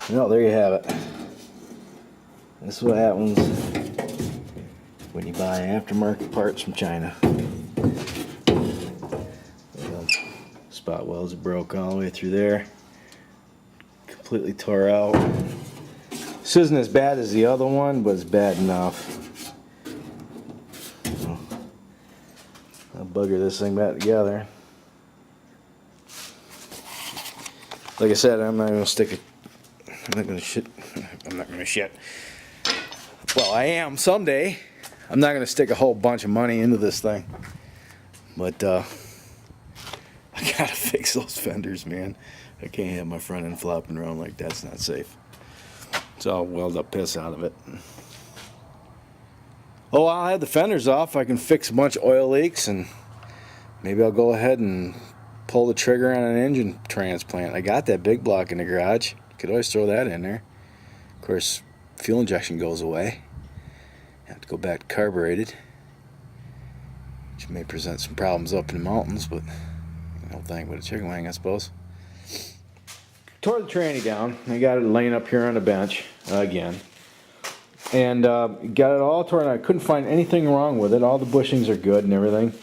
Well, there you have it. This is what happens when you buy aftermarket parts from China. Spot welds broke all the way through there. Completely tore out. This isn't as bad as the other one, but it's bad enough. I'll bugger this thing back together. Like I said, I'm not gonna shit. Well, I am someday. I'm not gonna stick a whole bunch of money into this thing, but I gotta fix those fenders, man. I can't have my front end flopping around like that. It's not safe. So I'll weld up piss out of it. Oh, I'll have the fenders off. I can fix a bunch of oil leaks, and maybe I'll go ahead and pull the trigger on an engine transplant. I got that big block in the garage. Could always throw that in there. Of course, fuel injection goes away. Have to go back to carbureted, which may present some problems up in the mountains, but no thing but a chicken wing, I suppose. Tore the tranny down. I got it laying up here on the bench again, and got it all torn. I couldn't find anything wrong with it. All the bushings are good and everything.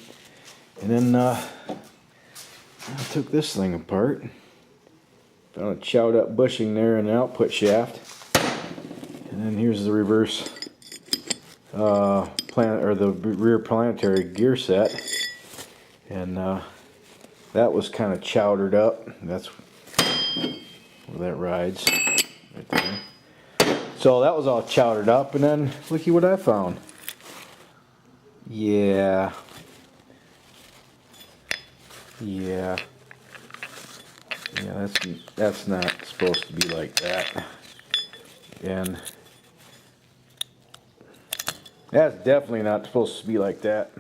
And then I took this thing apart. Found a chowed up bushing there in the output shaft. And then here's the reverse the rear planetary gear set. And that was kind of chowdered up. That's where that rides. Right there. So that was all chowdered up, and then looky what I found. Yeah, that's not supposed to be like that, and that's definitely not supposed to be like that.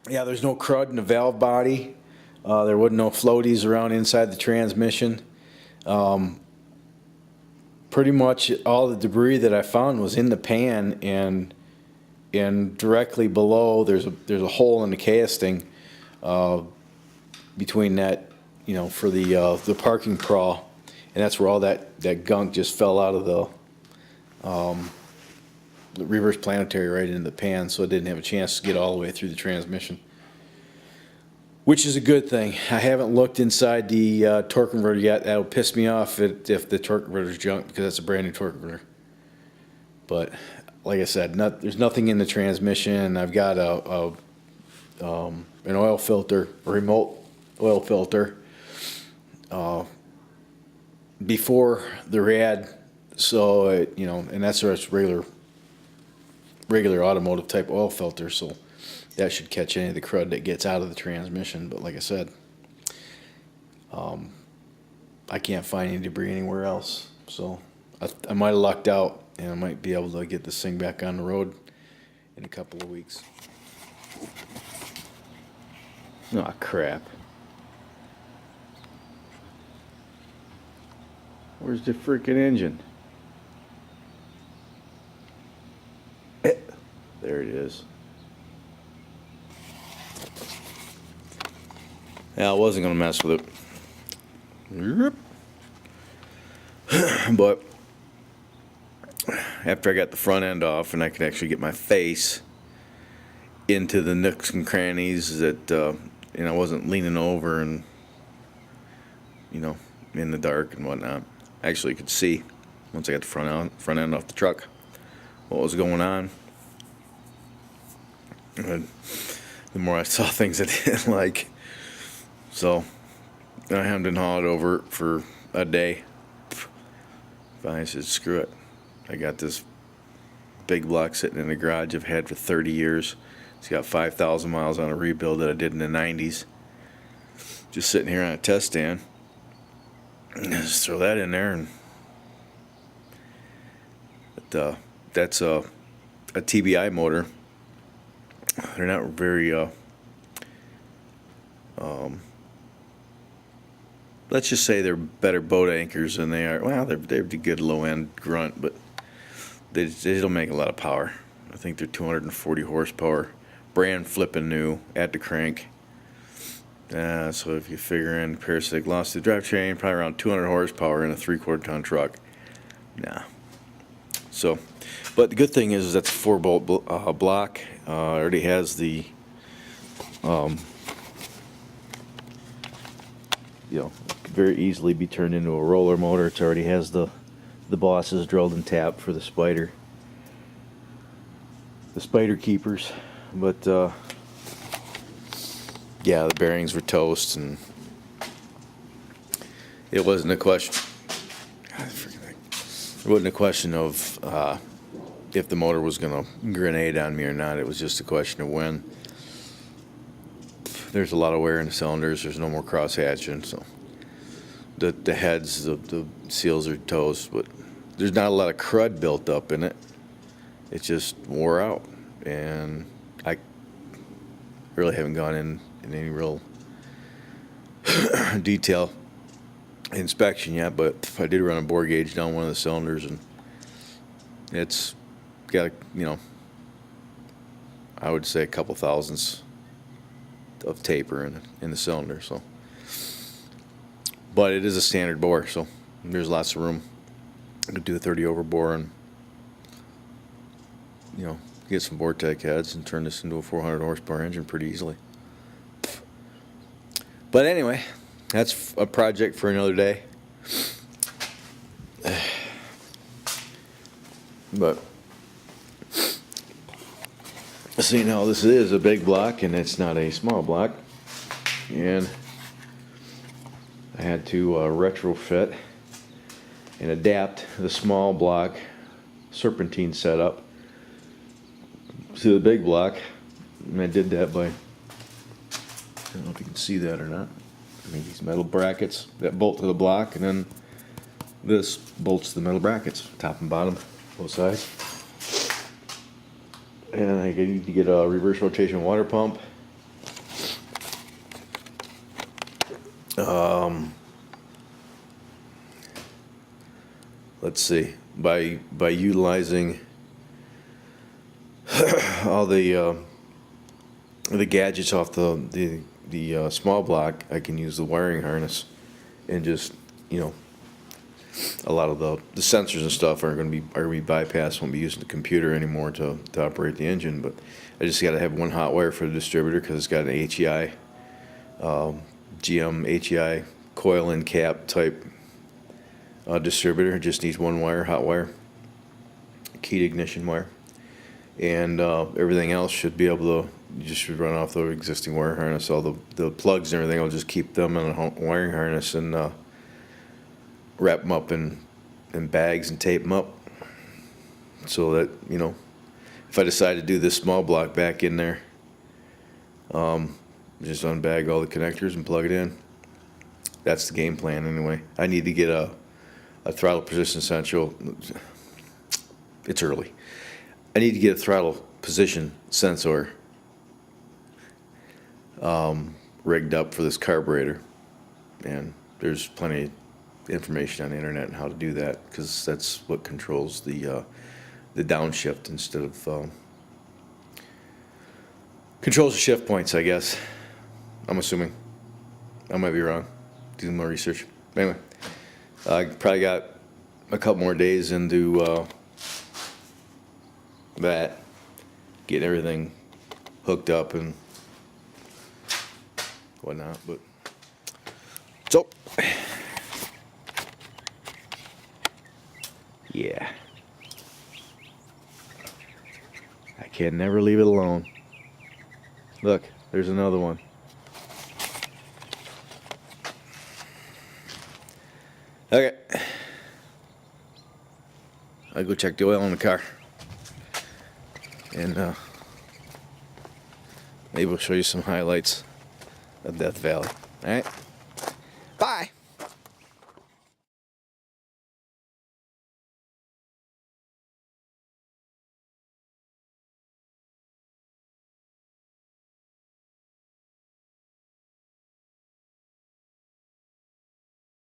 Yeah, there's no crud in the valve body. There wasn't no floaties around inside the transmission. Pretty much all the debris that I found was in the pan, and directly below there's a hole in the casting between that, for the parking crawl, and that's where all that gunk just fell out of the reverse planetary right into the pan, so it didn't have a chance to get all the way through the transmission, which is a good thing. I haven't looked inside the torque converter yet. That'll piss me off if the torque converter's junk, because that's a brand new torque converter. But like I said, there's nothing in the transmission. I've got an oil filter, a remote oil filter, before the rad, so and that's a regular automotive type oil filter, so that should catch any of the crud that gets out of the transmission. But like I said, I can't find any debris anywhere else, so I might have lucked out, and I might be able to get this thing back on the road in a couple of weeks. Oh crap. Where's the freaking engine? There it is. Yeah, I wasn't going to mess with it. But after I got the front end off and I could actually get my face into the nooks and crannies that I wasn't leaning over and in the dark and whatnot, I actually could see, once I got the front end off the truck, what was going on. And the more I saw things I didn't like, so I hemmed and hawed over it for a day. Finally I said, screw it. I got this big block sitting in the garage I've had for 30 years. It's got 5,000 miles on a rebuild that I did in the 90s. Just sitting here on a test stand. Just throw that in there, but that's a TBI motor. They're not very let's just say they're better boat anchors than they are. Well, they're a good low end grunt, but they don't make a lot of power. I think they're 240 horsepower, brand flipping new at the crank. So if you figure in parasitic loss to the drivetrain, probably around 200 horsepower in a 3/4 ton truck. Nah. So, but the good thing is that's a 4-bolt block. Already has the, could very easily be turned into a roller motor. It already has the bosses drilled and tapped for the spider keepers. But yeah, the bearings were toast, and it wasn't a question. It wasn't a question of if the motor was going to grenade on me or not. It was just a question of when. There's a lot of wear in the cylinders. There's no more cross hatching, so the heads, the seals are toast, but there's not a lot of crud built up in it. It just wore out, and I really haven't gone in any real detail inspection yet, but I did run a bore gauge down one of the cylinders, and it's got I would say a couple thousandths of taper in the cylinder. So, but it is a standard bore, so there's lots of room. I could do a 30 over bore and get some Vortec heads and turn this into a 400 horsepower engine pretty easily. But anyway, that's a project for another day. But see, now this is a big block and it's not a small block, and I had to retrofit and adapt the small block serpentine setup to the big block, and I did that by, I don't know if you can see that or not. I mean, these metal brackets that bolt to the block, and then this bolts to the metal brackets, top and bottom, both sides. And I need to get a reverse rotation water pump. Let's see, by utilizing all the gadgets off the small block, I can use the wiring harness and just a lot of the sensors and stuff are going to be bypassed. Won't be using the computer anymore to operate the engine. But I just got to have one hot wire for the distributor because it's got an HEI, GM HEI coil and cap type distributor. It just needs one wire, hot wire, keyed ignition wire, and everything else should be able to just run off the existing wire harness. All the plugs and everything, I'll just keep them in a wiring harness and wrap them up in bags and tape them up, so that if I decide to do this small block back in there, just unbag all the connectors and plug it in. That's the game plan anyway. I need to get a throttle position sensor. It's early. I need to get a throttle position sensor rigged up for this carburetor, and there's plenty of information on the internet on how to do that, because that's what controls the downshift instead of controls the shift points, I guess. I'm assuming. I might be wrong. Do more research. Anyway, I probably got a couple more days into that, getting everything hooked up and whatnot. But so yeah, I can never leave it alone. Look, there's another one. Okay, I'll go check the oil in the car, and maybe we'll show you some highlights of Death Valley. All right, bye.